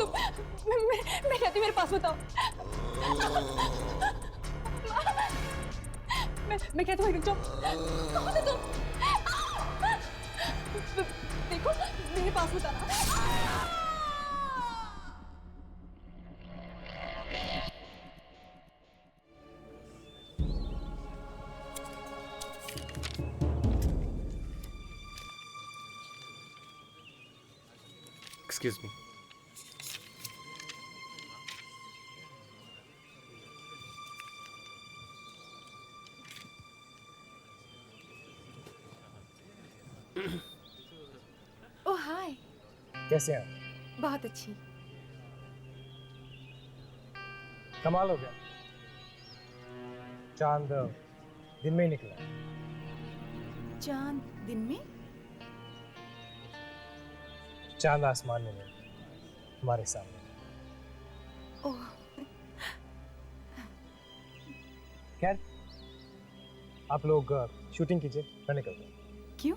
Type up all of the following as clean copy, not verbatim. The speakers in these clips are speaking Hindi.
मैं कहती मेरे पास बताओ। मैं कहती हूँ रुक जाओ। कहाँ थे तुम? देखो मेरे पास बताना। Excuse me. ओह हाय। कैसे हैं आप? बहुत अच्छी। कमाल हो गया, चांद दिन में ही निकला। चांद दिन में? चांद आसमान में नहीं, हमारे सामने। ओह खैर, आप लोग शूटिंग कीजिए, मैं निकलता हूँ। क्यों?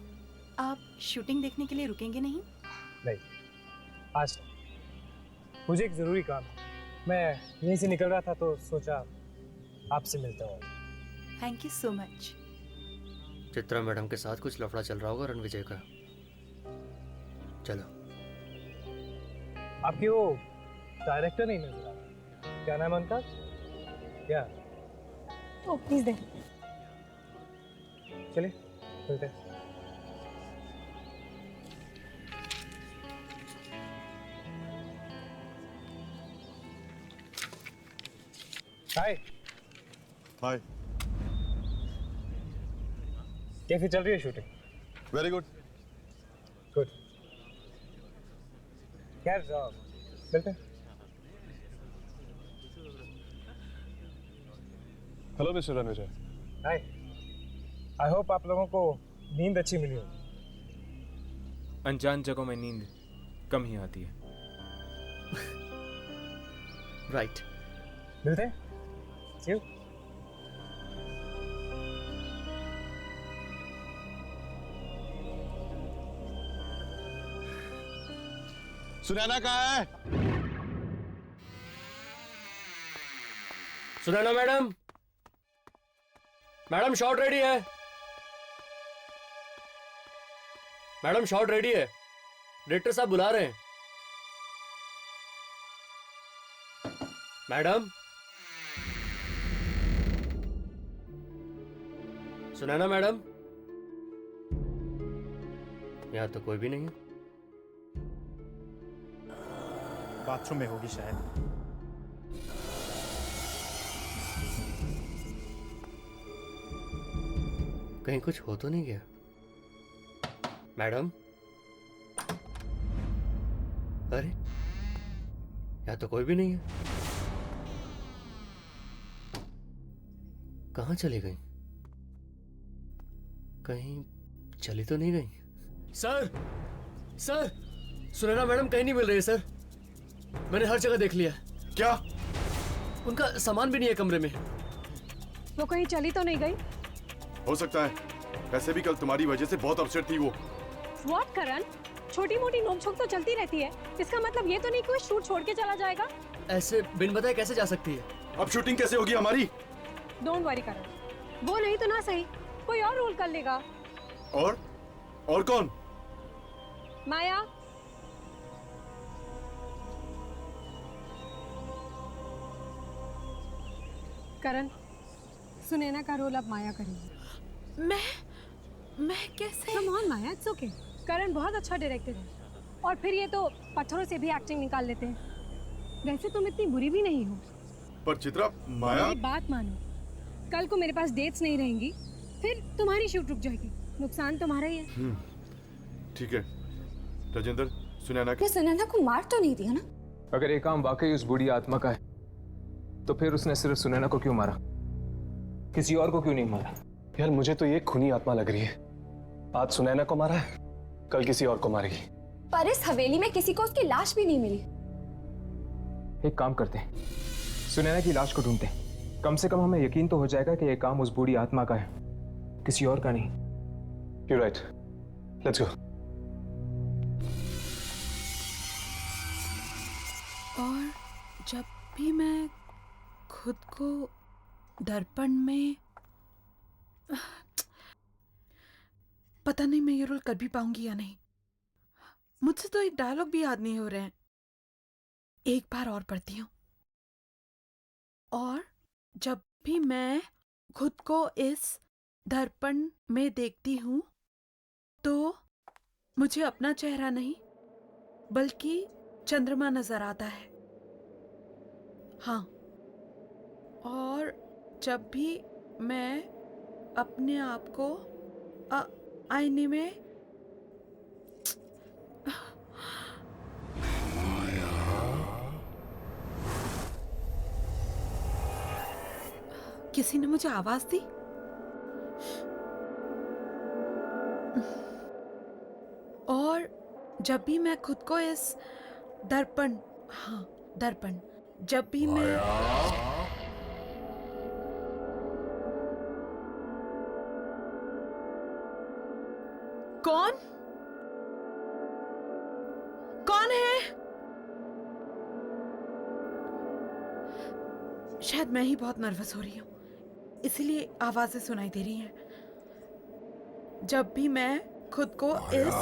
आप शूटिंग देखने के लिए रुकेंगे नहीं? नहीं, आज नहीं। मुझे एक जरूरी काम है। मैं यहीं से निकल रहा था तो सोचा आपसे मिलता हूँ। Thank you so much. Chitra madam के साथ कुछ लफड़ा चल रहा होगा रणविजय का। चलो। आपकी वो डायरेक्टर नहीं नजर आ रहा, क्या नाम है उनका? क्या? ओह प्लीज दे। चलिए मिलते हैं। हाय। हाय। कैसी चल रही है शूटिंग? Very good. गुड। खैर मिलते हैं। Hello mister Ranvijay. Hi. I hope आप लोगों को नींद अच्छी मिली हो। अनजान जगहों में नींद कम ही आती है। राइट। मिलते हैं। See you. सुनैना कहाँ है? Sunaina madam, madam shot ready है। मैडम शॉट रेडी है, डायरेक्टर साहब बुला रहे हैं। मैडम, सुनैना मैडम, यहां तो कोई भी नहीं है। बाथरूम में होगी शायद। कहीं कुछ हो तो नहीं गया? मैडम, अरे यहां तो कोई भी नहीं है। कहां चली गई? कहीं चली तो नहीं गई? सर, सर, सुनैना मैडम कहीं नहीं मिल रही है सर। मैंने हर जगह देख लिया। क्या? उनका सामान भी नहीं है कमरे में। वो कहीं चली तो नहीं गई? हो सकता है, वैसे भी कल तुम्हारी वजह से बहुत अपसेट थी वो। व्हाट करण? छोटी मोटी नोकझोंक तो चलती रहती है, इसका मतलब ये तो नहीं कि वो शूट छोड़ के चला जाएगा। ऐसे बिन बताए कैसे जा सकती है? अब शूटिंग कैसे होगी हमारी? डोंट वरी करण, वो नहीं तो ना सही कोई और रोल कर लेगा। और कौन? माया। करण, सुनैना का रोल अब माया करेगी। मैं कैसे? Come on Maya, it's okay. Karan बहुत अच्छा डायरेक्टर है, और फिर ये तो पत्थरों से भी एक्टिंग निकाल लेते हैं। वैसे तुम इतनी बुरी भी नहीं हो। पर चित्रा, माया। मेरी बात मानो, कल को मेरे पास डेट्स नहीं रहेंगी, फिर तुम्हारी शूट रुक जाएगी, नुकसान तुम्हारा ही है। ठीक है राजेंद्र, सुनैना को मार तो नहीं दिया ना? अगर ये काम वाकई उस बूढ़ी आत्मा का है तो फिर उसने सिर्फ सुनैना को क्यों मारा, किसी और को क्यों नहीं मारा? यार मुझे तो ये खूनी आत्मा लग रही है। आज सुनैना को मारा है, कल किसी और को मारेगी। पर इस हवेली में किसी को उसकी लाश भी नहीं मिली। एक काम करते हैं, सुनैना की लाश को ढूंढते हैं। कम से कम हमें यकीन तो हो जाएगा कि यह काम उस बूढ़ी आत्मा का है, किसी और का नहीं। You're right. Let's go. और जब भी मैं खुद को दर्पण में, पता नहीं मैं ये रोल कर भी पाऊंगी या नहीं। मुझसे तो एक डायलॉग भी याद नहीं हो रहे हैं। एक बार और पढ़ती हूँ। और जब भी मैं खुद को इस दर्पण में देखती हूँ तो मुझे अपना चेहरा नहीं बल्कि चंद्रमा नजर आता है। हाँ, और जब भी मैं अपने आप को आईने में किसी ने मुझे आवाज दी। और जब भी मैं खुद को इस दर्पण, हाँ दर्पण, जब भी मैं कौन कौन है? शायद मैं ही बहुत नर्वस हो रही हूं, इसलिए आवाजें सुनाई दे रही हैं। जब भी मैं खुद को इस,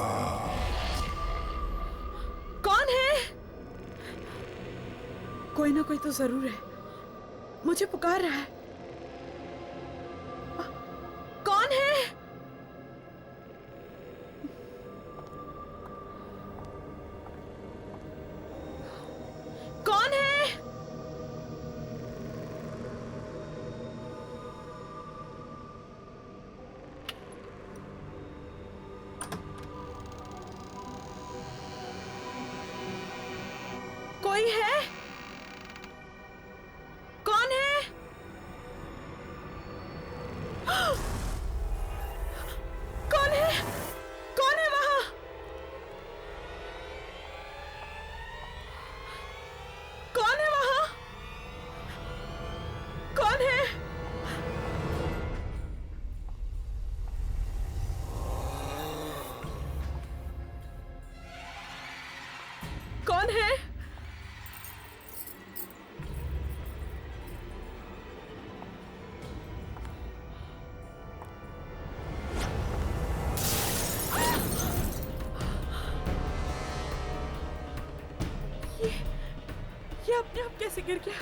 कौन है? कोई ना कोई तो जरूर है, मुझे पुकार रहा है। कौन है? कौन है? कोई है? कौन है? कौन है? कौन है वहां? कौन है वहां? कौन है? कौन है? ये अपने आप कैसे गिर गया?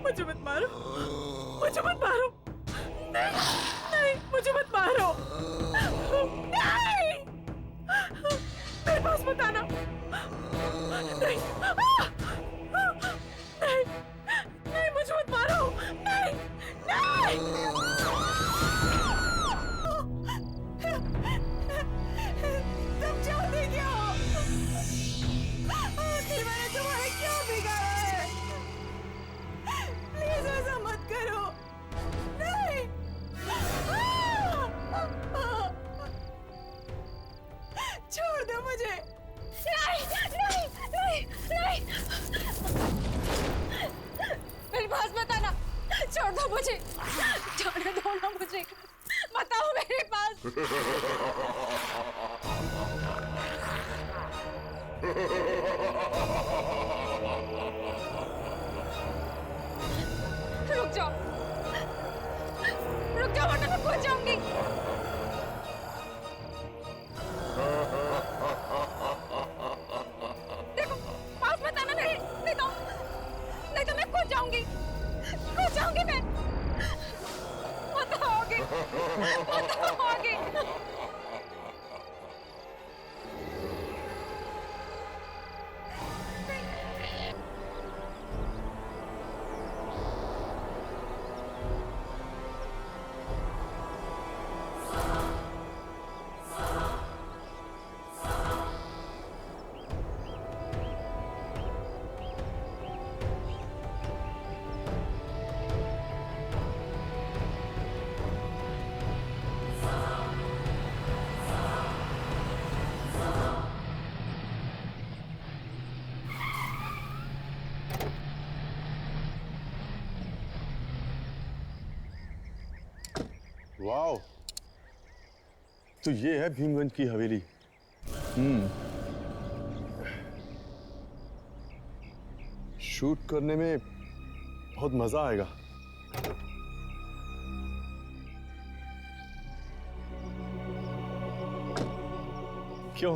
मुझे मत मारो, मुझे मत मारो, नहीं, नहीं, मुझे मत मारो, नहीं, मेरे पास मत आना, नहीं, नहीं, नहीं, मुझे मत मारो, नहीं, नहीं, तुम चाहते क्या हो? आखिर मैंने तुम्हारे क्या बिगाड़ा है? प्लीज ऐसा मत करो, नहीं, छोड़ दो मुझे, नहीं, नहीं, नहीं, नहीं, मेरे पास मत आना, छोड़ दो मुझे, छोड़ दो ना मुझे, बताओ मेरे पास। रुक जाओ, वरना मैं खो जाऊंगी। देखो, पास मत आना, नहीं तो मैं खो जाऊंगी। जाऊंगी, खो जाऊंगी मैं। बताओगे, बताओगे। वाओ, तो ये है भीमगंज की हवेली। शूट करने में बहुत मजा आएगा। क्यों,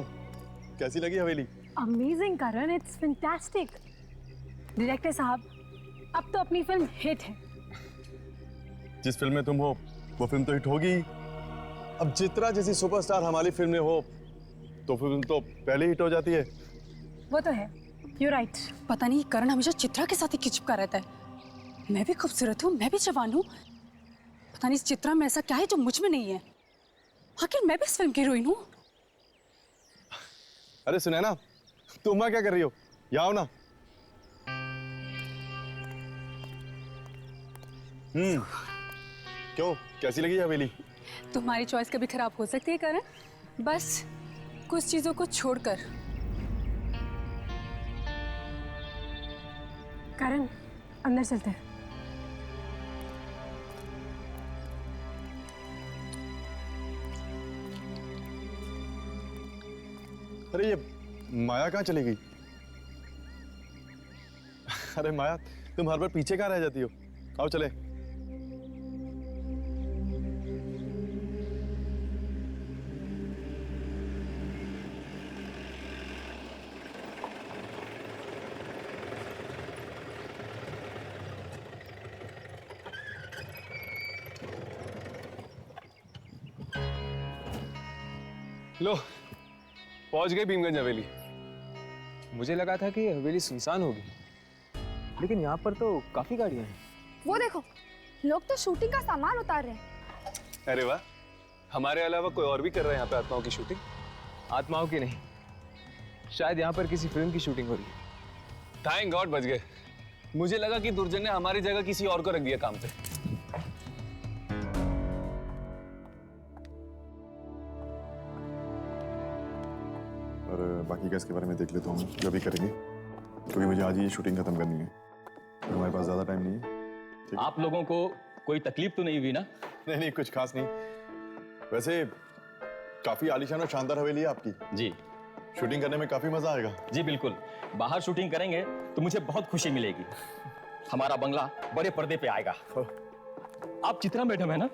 कैसी लगी हवेली? Amazing Karan, it's fantastic. Director साहब, अब तो अपनी फिल्म हिट है। जिस फिल्म में तुम हो वो फिल्म तो हिट होगी। अब चित्रा जैसी सुपरस्टार हमारी फिल्म में हो तो फिल्म तो पहले हिट हो जाती है। वो तो है, यू राइट। पता नहीं करण हमेशा चित्रा के साथ ही खिंचपका रहता है। मैं भी खूबसूरत हूँ, मैं भी जवान हूँ, पता नहीं इस चित्रा में ऐसा क्या है जो मुझ में नहीं है। आखिर मैं भी इस फिल्म की हीरोइन हूँ। अरे सुनैना, तुम वहां क्या कर रही हो? यहाँ आओ ना। क्यों, कैसी लगी हवेली? तुम्हारी चॉइस कभी खराब हो सकती है करण, बस कुछ चीजों को छोड़कर। करण, अंदर चलते हैं। अरे ये माया कहाँ चली गई? अरे माया, तुम हर बार पीछे कहाँ रह जाती हो? आओ चले। लो, पहुंच गए भीमगंज हवेली। मुझे लगा था कि हवेली सुनसान होगी, लेकिन यहाँ पर तो काफी गाड़ियां हैं। वो देखो, लोग तो शूटिंग का सामान उतार रहे हैं। अरे वाह, हमारे अलावा कोई और भी कर रहा है यहाँ पे आत्माओं की शूटिंग? आत्माओं की नहीं, शायद यहाँ पर किसी फिल्म की शूटिंग हो रही है। थैंक गॉड बच गए। मुझे लगा कि दुर्जन ने हमारी जगह किसी और को रख दिया काम पे। और बाकी का इसके बारे में देख लेता हूँ जो भी करेंगे, क्योंकि मुझे आज ही ये शूटिंग खत्म करनी है। हमारे पास ज्यादा टाइम नहीं है। ठीक है? आप लोगों को कोई तकलीफ तो नहीं हुई ना? नहीं नहीं, कुछ खास नहीं। वैसे काफी आलीशान और शानदार हवेली है आपकी। जी शूटिंग करने में काफी मजा आएगा। जी बिल्कुल, बाहर शूटिंग करेंगे तो मुझे बहुत खुशी मिलेगी। हमारा बंगला बड़े पर्दे पे आएगा। आप चित्रा मैडम है ना?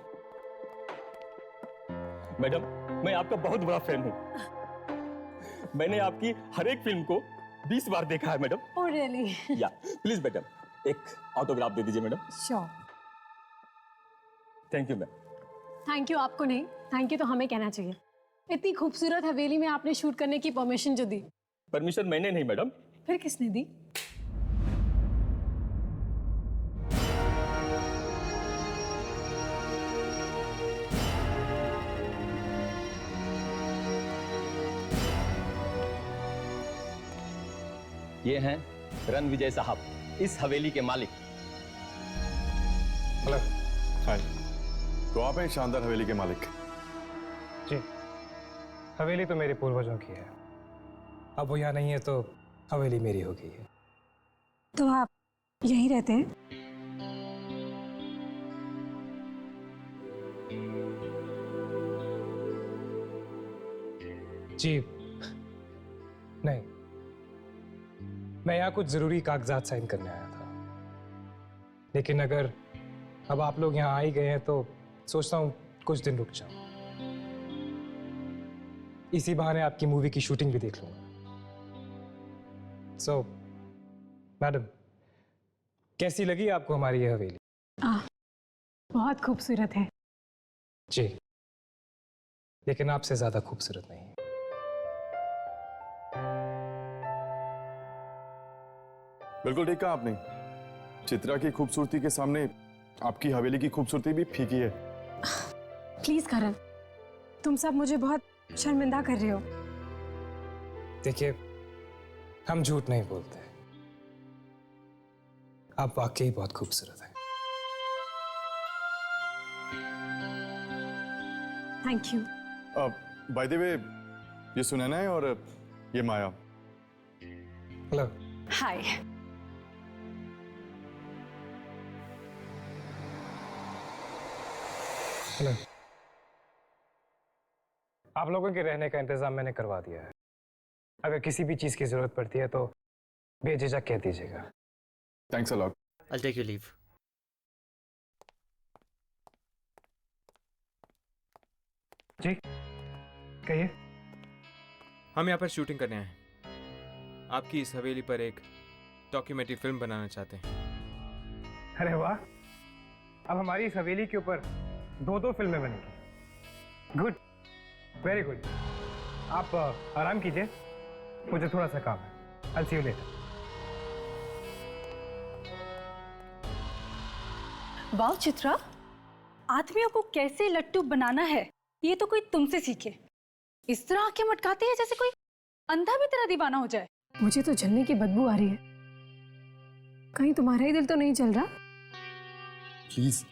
मैडम, मैं आपका बहुत बड़ा फैन हूँ। मैंने आपकी हर एक फिल्म को 20 बार देखा है मैडम। Oh really? या प्लीज मैडम, एक ऑटोग्राफ दे दीजिए madam. Sure. Thank you ma'am. Thank you आपको नहीं, थैंक यू तो हमें कहना चाहिए। इतनी खूबसूरत हवेली में आपने शूट करने की परमिशन जो दी। परमिशन मैंने नहीं मैडम। फिर किसने दी? ये हैं रणविजय साहब, इस हवेली के मालिक। हेलो, हाय। तो आप हैं शानदार हवेली के मालिक? जी, हवेली तो मेरे पूर्वजों की है। अब वो यहाँ नहीं है तो हवेली मेरी हो गई है। तो आप यहीं रहते हैं? जी नहीं, मैं यहाँ कुछ जरूरी कागजात साइन करने आया था, लेकिन अगर अब आप लोग यहाँ आ ही गए हैं तो सोचता हूँ कुछ दिन रुक जाऊं। इसी बहाने आपकी मूवी की शूटिंग भी देख लूंगा। सो मैडम, कैसी लगी आपको हमारी ये हवेली? बहुत खूबसूरत है। जी, लेकिन आपसे ज्यादा खूबसूरत नहीं है। बिल्कुल ठीक कहा आपने। चित्रा की खूबसूरती के सामने आपकी हवेली की खूबसूरती भी फीकी है। प्लीज करण, तुम सब मुझे बहुत शर्मिंदा कर रहे हो। देखिए, हम झूठ नहीं बोलते, आप वाकई बहुत खूबसूरत हैं। Thank you. By the way, ये सुनैना है और ये माया। हेलो। हाय। हेलो। आप लोगों के रहने का इंतजाम मैंने करवा दिया है। अगर किसी भी चीज की जरूरत पड़ती है तो बेझिझक कह दीजिएगा। Thanks a lot. I'll take your leave. जी, कहिए। हम यहाँ पर शूटिंग करने आए हैं। आपकी इस हवेली पर एक डॉक्यूमेंट्री फिल्म बनाना चाहते हैं। अरे वाह, अब हमारी इस हवेली के ऊपर दो फिल्में बनेंगी। Good, very good. आप आराम कीजिए, मुझे थोड़ा सा काम है। I'll see you later. वाह चित्रा, आदमियों को कैसे लट्टू बनाना है ये तो कोई तुमसे सीखे। इस तरह आंखें मटकाते हैं जैसे कोई अंधा भी तेरा दीवाना हो जाए। मुझे तो जलने की बदबू आ रही है। कहीं तुम्हारा ही दिल तो नहीं चल रहा? प्लीज,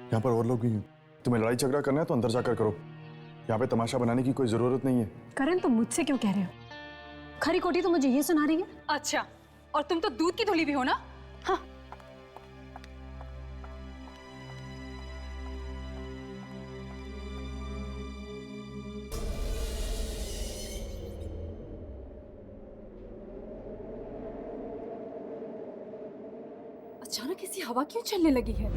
यहाँ पर और लोग भी हैं। तुम्हें लड़ाई झगड़ा करना है तो अंदर जाकर करो। यहाँ पे तमाशा बनाने की कोई जरूरत नहीं है। करण, तुम मुझसे क्यों कह रहे हो? खरी कोटी तो मुझे ये सुना रही है। अच्छा, और तुम तो दूध की धुली भी हो ना? हाँ। अचानक ऐसी हवा क्यों चलने लगी है?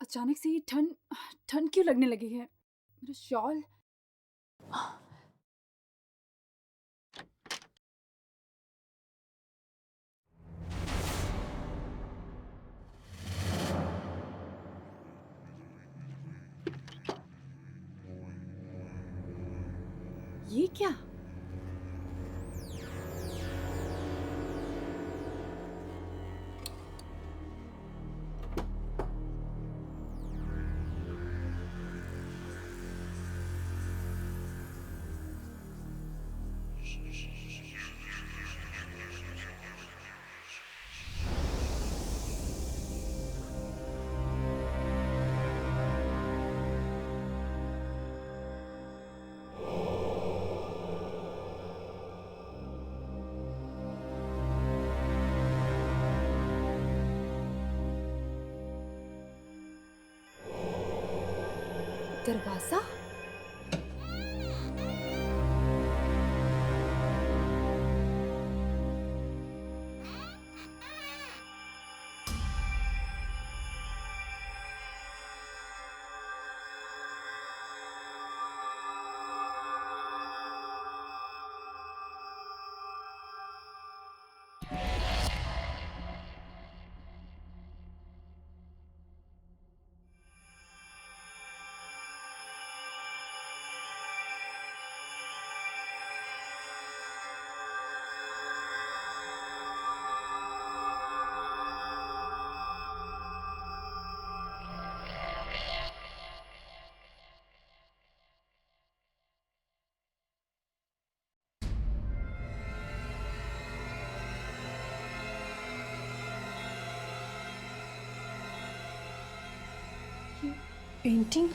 अचानक से ये ठंड ठंड क्यों लगने लगी है? मेरा शॉल। ये क्या? दरवाजा? पेंटिंग?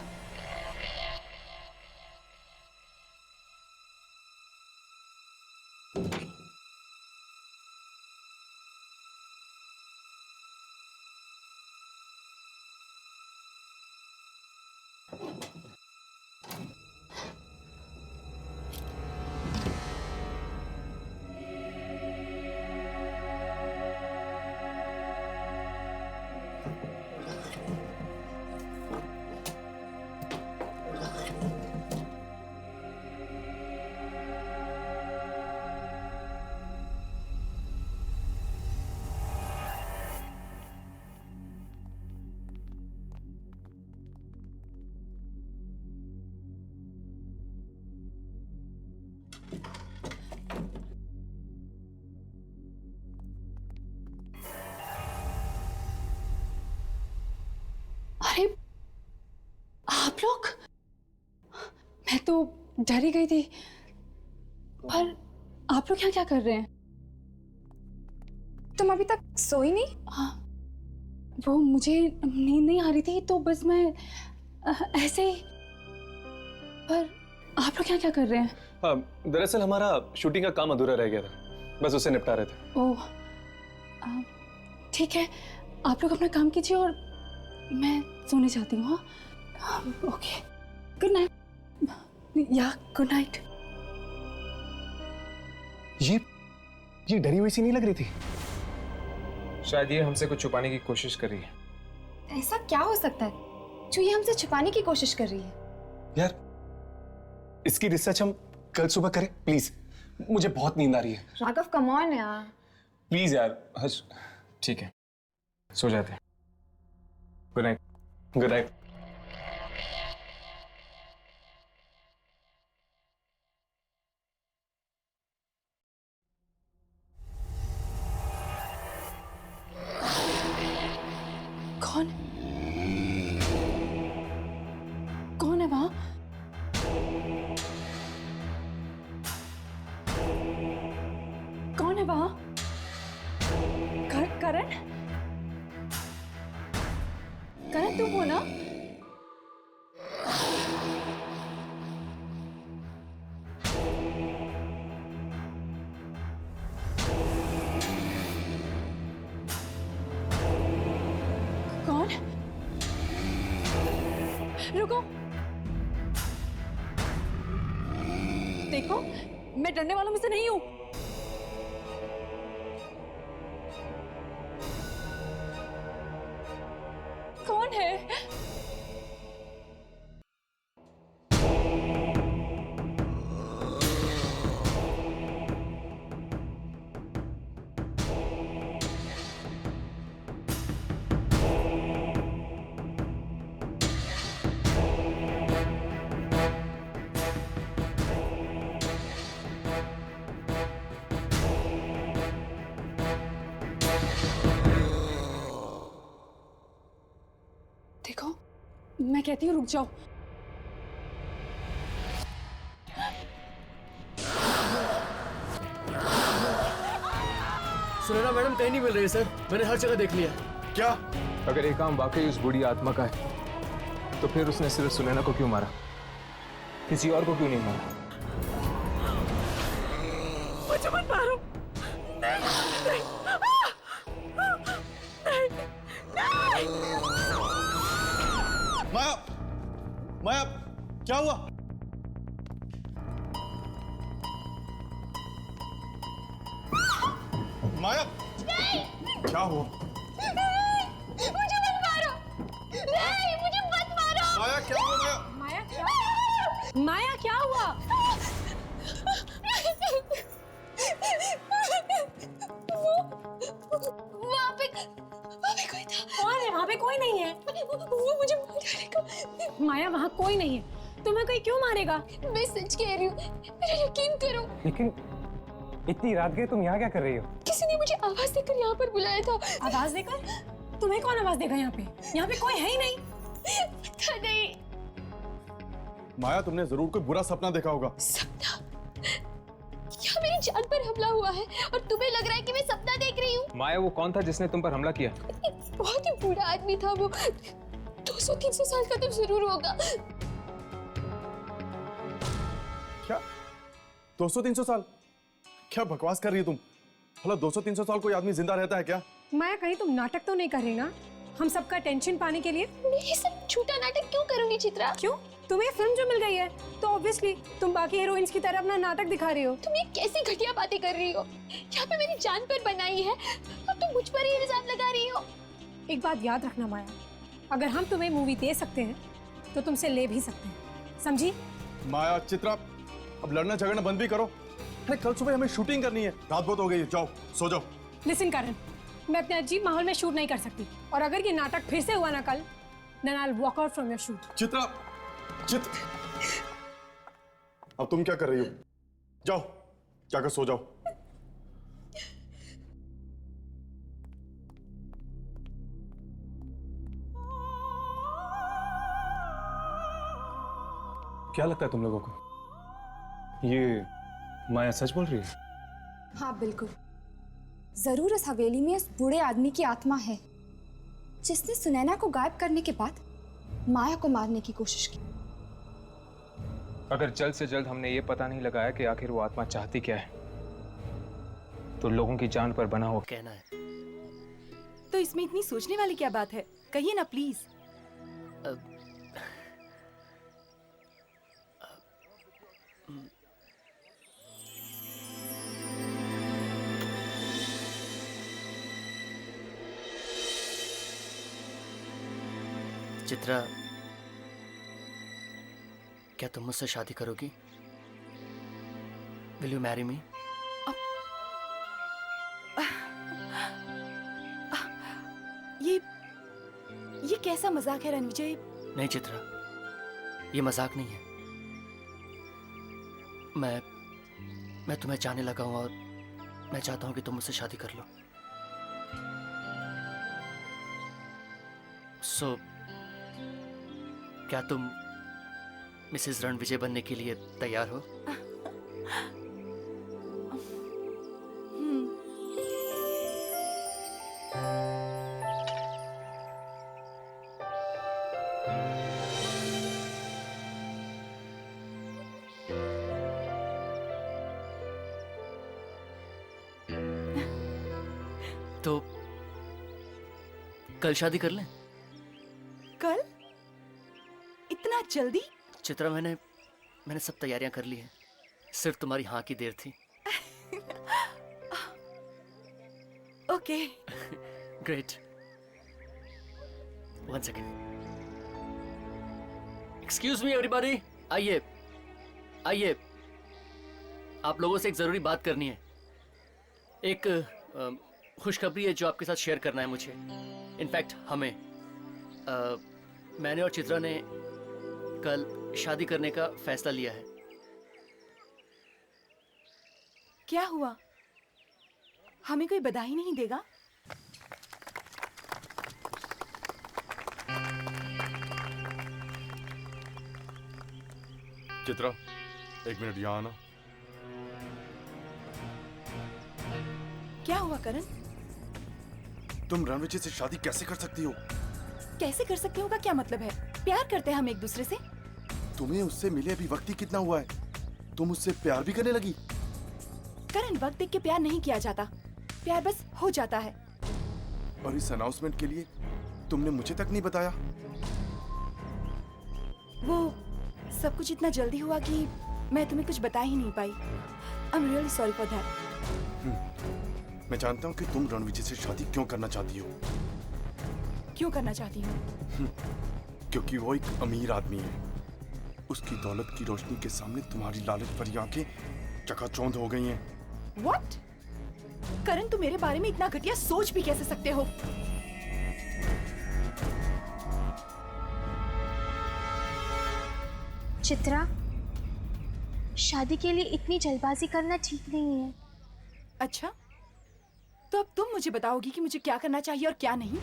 अरे आप लोग, मैं तो डर ही गई थी। पर आप लोग यहाँ क्या कर रहे हैं? तुम अभी तक सोई नहीं? हाँ, वो मुझे नींद नहीं आ रही थी तो बस मैं ऐसे ही। पर आप लोग यहाँ क्या कर रहे हैं? दरअसल हमारा शूटिंग का काम अधूरा रह गया था, बस उसे निपटा रहे थे। ओह, ठीक है, आप लोग अपना काम कीजिए और मैं सोने जाती हूँ। हाँ, ओके, गुड नाइट। या गुड नाइट। ये डरी हुई सी नहीं लग रही थी। शायद ये हमसे कुछ छुपाने की कोशिश कर रही है। ऐसा क्या हो सकता है जो ये हमसे छुपाने की कोशिश कर रही है? यार, इसकी रिसर्च हम कल सुबह करें प्लीज, मुझे बहुत नींद आ रही है। राघव कम ऑन यार। प्लीज यार। हर्ष, ठीक है, सो जाते हैं। Good night. Good night. कौन कौन है वहां? कौन है वहां? करण? करण तुम हो ना? कौन? रुको, देखो मैं डरने वालों में से नहीं हूं। कौन है? देखो, मैं कहती हूँ रुक जाओ। सुनैना मैडम कहीं नहीं मिल रही है सर, मैंने हर जगह देख लिया। क्या? अगर ये काम वाकई उस बूढ़ी आत्मा का है तो फिर उसने सिर्फ सुनैना को क्यों मारा, किसी और को क्यों नहीं मारा? मुझे मत मारो। माया, माया, क्या हुआ? माया, क्या हुआ? मुझे मत मारो। नहीं, मुझे मत मारो। माया, क्या हुआ? माया क्या? माया क्या हुआ? वहाँ पे कोई था। कौन है? वहाँ पे कोई नहीं है। वो मुझे मार डालेगा। माया, वहाँ कोई नहीं है, तुम्हें कोई क्यों मारेगा? मैं सच कह रही हूँ, मेरा यकीन करो। लेकिन इतनी रात गए तुम यहाँ क्या कर रही हो? किसी ने मुझे आवाज देकर यहाँ पर बुलाया था। आवाज देकर? तुम्हें कौन आवाज देगा यहाँ पे? यहाँ पे कोई है ही नहीं। पता नहीं। माया, तुमने जरूर कोई बुरा सपना देखा होगा। सपना? क्या मेरी जान पर हमला हुआ है और तुम्हें लग रहा है कि मैं सपना देख रही हूँ? माया, वो कौन था जिसने तुम पर हमला किया? बहुत ही बूढ़ा आदमी था वो। 200-300 साल का तो जरूर होगा। क्या? 200-300 साल? क्या बकवास कर रही हो तुम? भला 200-300 साल कोई आदमी जिंदा रहता है क्या? माया, कहीं तुम नाटक तो नहीं कर रही ना हम सबका टेंशन पाने के लिए? नहीं, सब झूठा नाटक क्यों करूंगी चित्रा? क्यों? तुम्हें फिल्म जो मिल गई है तो ऑब्वियसली तुम बाकी हीरोइंस की तरह अपना नाटक दिखा रही हो। तुम ये कैसी घटिया बातें कर रही हो? यहाँ पे मेरी जान पर बनाई है और तुम मुझ पर ही इल्जाम लगा रही हो। एक बात याद रखना माया, अगर हम तुम्हें मूवी दे सकते हैं तो तुमसे ले भी सकते हैं, समझी? माया, चित्रा, अब लड़ना झगड़ना बंद भी करो। अरे कल सुबह हमें शूटिंग करनी है, रात बहुत हो गई है, जाओ सो जाओ। लिसन करण, मैं अपने अजीब माहौल में शूट नहीं कर सकती और अगर ये नाटक फिर से हुआ ना कल, then I'll walk out from your shoot। Chitra, अब तुम क्या कर रही हो? जाओ, जाकर सो जाओ। क्या लगता है तुम लोगों को, ये माया सच बोल रही है? हाँ बिल्कुल, जरूर इस हवेली में उस बूढ़े आदमी की आत्मा है जिसने सुनैना को गायब करने के बाद माया को मारने की कोशिश की। अगर जल्द से जल्द हमने ये पता नहीं लगाया कि आखिर वो आत्मा चाहती क्या है, तो लोगों की जान पर बना हुआ कहना है। तो इसमें इतनी सोचने वाली क्या बात है, कहिए ना प्लीज। चित्रा, क्या तुम मुझसे शादी करोगी? Will you marry me? ये कैसा मजाक है रणविजय? नहीं चित्रा, ये मजाक नहीं है। मैं तुम्हें चाहने लगा हूं और मैं चाहता हूं कि तुम मुझसे शादी कर लो। सो क्या तुम मिसेस रणविजय बनने के लिए तैयार हो? तो कल शादी कर लें? कल? इतना जल्दी? चित्रा, मैंने सब तैयारियां कर ली हैं, सिर्फ तुम्हारी हाँ की देर थी। Okay. Great. One second. Excuse me everybody, आइए आइए, आप लोगों से एक जरूरी बात करनी है। एक खुशखबरी है जो आपके साथ शेयर करना है मुझे, इनफैक्ट हमें। मैंने और चित्रा ने कल शादी करने का फैसला लिया है। क्या हुआ? हमें कोई बधाई नहीं देगा? चित्रा, एक मिनट यहाँ आना। क्या हुआ करण? तुम रणविजय से शादी कैसे कर सकती हो? कैसे कर सकते हो का क्या मतलब है? प्यार करते हैं हम एक दूसरे से। तुम्हें उससे मिले अभी वक्त ही कितना हुआ है, तुम उससे प्यार भी करने लगी? करण, वक्त देख के प्यार नहीं किया जाता, प्यार बस हो जाता है। और इस अनाउंसमेंट के लिए तुमने मुझे तक नहीं बताया? वो सब कुछ इतना जल्दी हुआ कि मैं तुम्हें कुछ बता ही नहीं पाई। I am really sorry for that. मैं जानता हूँ कि तुम रणविजय से शादी क्यों करना चाहती हो। क्यों करना चाहती हूँ? क्योंकि वो एक अमीर आदमी है। उसकी दौलत की रोशनी के सामने तुम्हारी लालच भरी आंखें चकाचौंध हो गई हैं। What? करण, तुम मेरे बारे में इतना घटिया सोच भी कैसे सकते हो? चित्रा, शादी के लिए इतनी जल्दबाजी करना ठीक नहीं है। अच्छा, तो अब तुम मुझे बताओगी कि मुझे क्या करना चाहिए और क्या नहीं?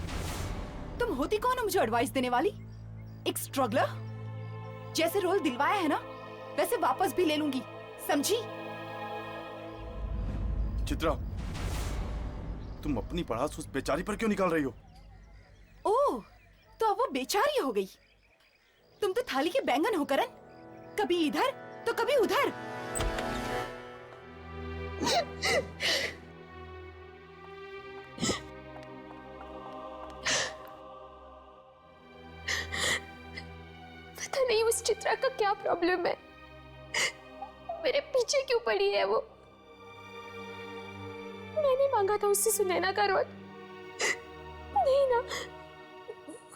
तुम होती कौन हो मुझे एडवाइस देने वाली? एक स्ट्रगलर? जैसे रोल दिलवाया है ना, वैसे वापस भी ले लूंगी, समझी? चित्रा, तुम अपनी पड़ास उस बेचारी पर क्यों निकाल रही हो? ओह, तो अब वो बेचारी हो गई। तुम तो थाली के बैंगन हो करण, कभी इधर तो कभी उधर। पता नहीं उस चित्रा का क्या प्रॉब्लम है, मेरे पीछे क्यों पड़ी है वो। मैंने मांगा था उससे सुनैना का रोल, नहीं ना,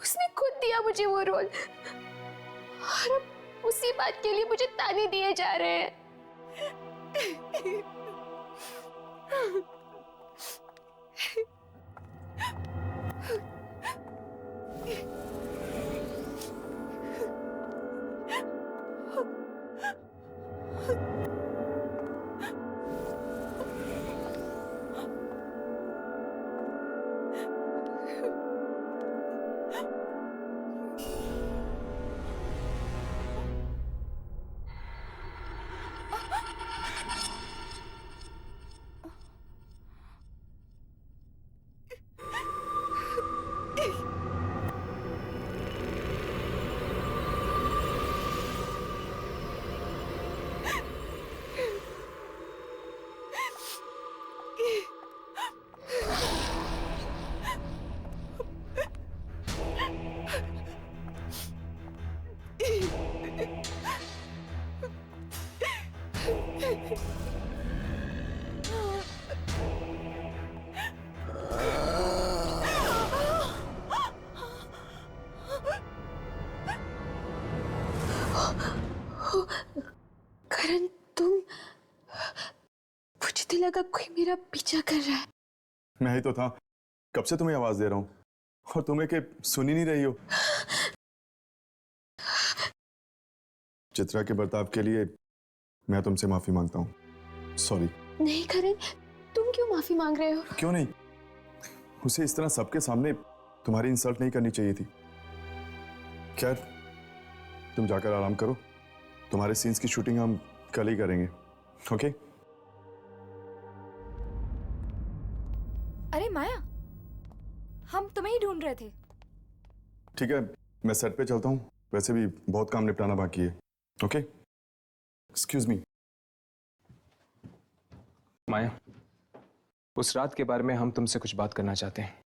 उसने खुद दिया मुझे वो रोल, और अब उसी बात के लिए मुझे ताने दिए जा रहे हैं। करण, तुम, मुझे तो लगा कोई मेरा पीछा कर रहा है। मैं ही तो था, कब से तुम्हें आवाज दे रहा हूँ और तुम्हें के सुन ही नहीं रही हो। चित्रा के बर्ताव के लिए मैं तुमसे माफी मांगता हूँ। सॉरी। नहीं करण, तुम क्यों माफी मांग रहे हो? क्यों नहीं, उसे इस तरह सबके सामने तुम्हारी इंसल्ट नहीं करनी चाहिए थी। खैर, तुम जाकर आराम करो, तुम्हारे सीन्स की शूटिंग हम कल ही करेंगे। ओके? अरे माया, हम तुम्हें ही ढूंढ रहे थे। ठीक है, मैं सेट पे चलता हूँ, वैसे भी बहुत काम निपटाना बाकी है। ओके? Excuse me. माया, उस रात के बारे में हम तुमसे कुछ बात करना चाहते हैं।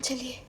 चलिए।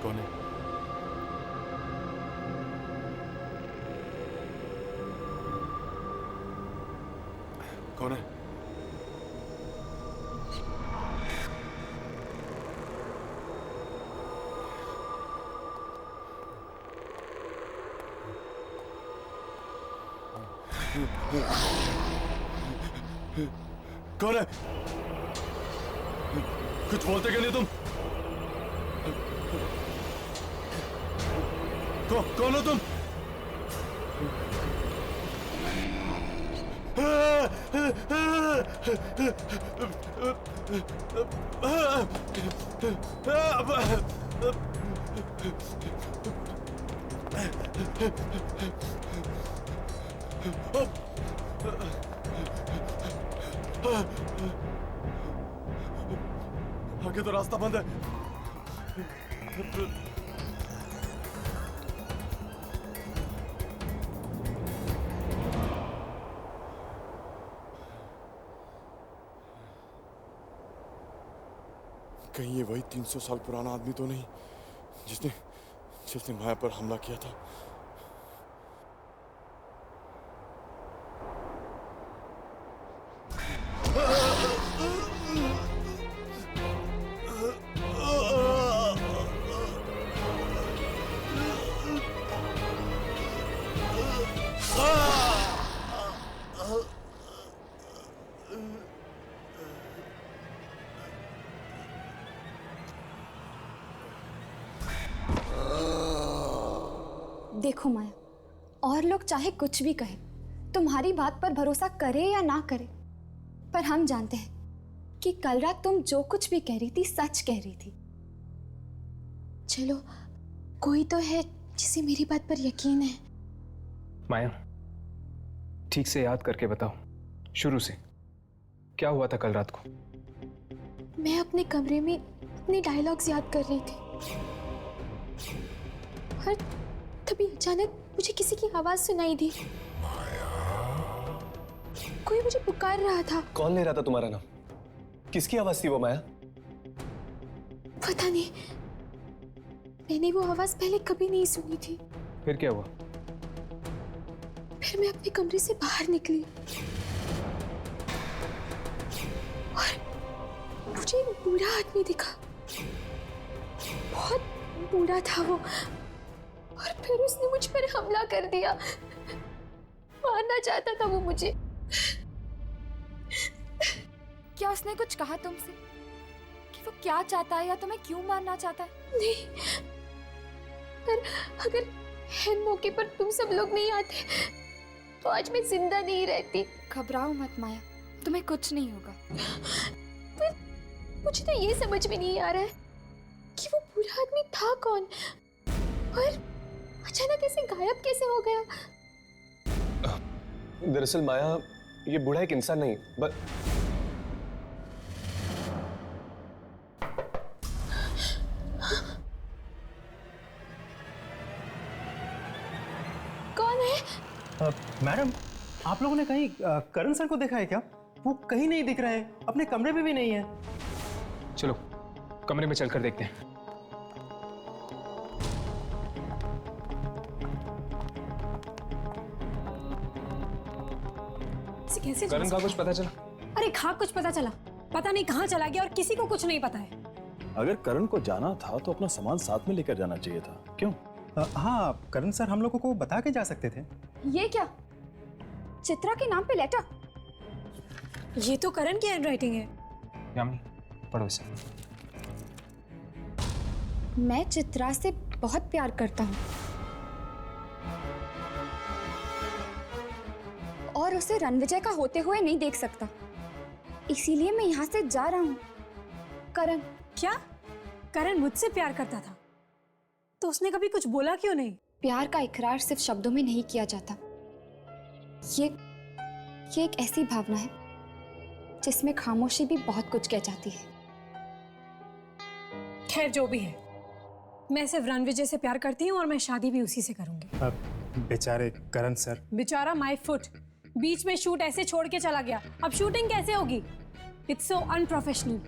कौन है? कौन है? कौन है? कुछ बोलते क्यों नहीं तुम? कौन हो तुम? आगे तो रास्ता बंद है। कहीं ये वही 300 साल पुराना आदमी तो नहीं जिसने माया पर हमला किया था? देखो माया, और लोग चाहे कुछ भी कहे, तुम्हारी बात पर भरोसा करे या ना करे, पर हम जानते हैं कि कल रात तुम जो कुछ भी कह रही थी सच कह रही थी। चलो, कोई तो है जिसे मेरी बात पर यकीन है। माया, ठीक से याद करके बताओ, शुरू से क्या हुआ था कल रात को? मैं अपने कमरे में अपने डायलॉग्स याद कर रही थी और तभी अचानक मुझे किसी की आवाज सुनाई दी। कोई मुझे पुकार रहा था। कौन ले रहा था तुम्हारा नाम? किसकी आवाज थी वो माया? पता नहीं, मैंने वो आवाज पहले कभी नहीं सुनी थी। फिर क्या हुआ? फिर मैं अपने कमरे से बाहर निकली और मुझे एक बूढ़ा आदमी दिखा। बहुत बूढ़ा था वो, और फिर उसने मुझ पर हमला कर दिया। मारना चाहता था वो मुझे। क्या उसने कुछ कहा तुमसे कि वो क्या चाहता है या तुम्हें क्यों मारना चाहता है? नहीं, पर अगर इन मौके पर तुम सब लोग नहीं आते तो आज मैं जिंदा नहीं रहती। घबराओ मत माया, तुम्हें कुछ नहीं होगा। पर मुझे तो ये समझ में नहीं आ रहा है कि वो बूढ़ा आदमी था कौन और अचानक ऐसे गायब कैसे हो गया। दरअसल माया, ये बूढ़ा एक इंसान नहीं कौन है? मैडम, आप लोगों ने कहीं करण सर को देखा है क्या? वो कहीं नहीं दिख रहे हैं, अपने कमरे में भी नहीं है। चलो कमरे में चलकर देखते हैं। कैसे करण का कुछ पता चला? अरे हाँ, कुछ पता चला। पता नहीं कहाँ चला गया और किसी को कुछ नहीं पता है। अगर करण को जाना था तो अपना सामान साथ में लेकर जाना चाहिए था। क्यों? हाँ, करण सर हम लोगों को बता के जा सकते थे। ये क्या? चित्रा के नाम पे लेटर? ये तो करण की हैंडराइटिंग है। यामिनी, पढ़ो इसे। मैं चित्रा से बहुत प्यार करता हूँ और उसे रणविजय का होते हुए नहीं देख सकता, इसीलिए मैं यहाँ से जा रहा हूँ। करण। क्या? करण मुझसे प्यार करता था तो उसने कभी कुछ बोला क्यों नहीं? प्यार का इकरार सिर्फ शब्दों में नहीं किया जाता। ये एक ऐसी भावना है जिसमें खामोशी भी बहुत कुछ कह जाती है। खैर जो भी है, मैं सिर्फ रणविजय से प्यार करती हूँ और मैं शादी भी उसी से करूंगी। बेचारे करण सर। बेचारा माय फुट, बीच में शूट ऐसे छोड़ के चला गया। अब शूटिंग कैसे होगी? It's so unprofessional.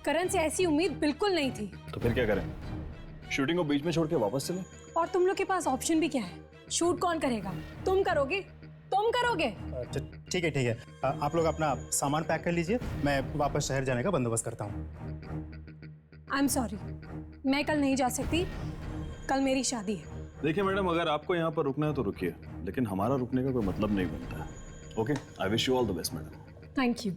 करण से ऐसी उम्मीद बिल्कुल नहीं थी। तो फिर क्या करें? शूटिंग को बीच में छोड़ के वापस चले? और तुम लोग के पास ऑप्शन भी क्या है? शूट कौन करेगा? तुम करोगे? तुम करोगे? ठीक है। आप लोग अपना सामान पैक कर लीजिए, मैं वापस शहर जाने का बंदोबस्त करता हूँ। आई एम सॉरी, मैं कल नहीं जा सकती। कल मेरी शादी है। देखिए मैडम, अगर आपको यहाँ पर रुकना है तो रुकिए, लेकिन हमारा रुकने का कोई मतलब नहीं बनता है। Okay, I wish you all the best madam. Thank you.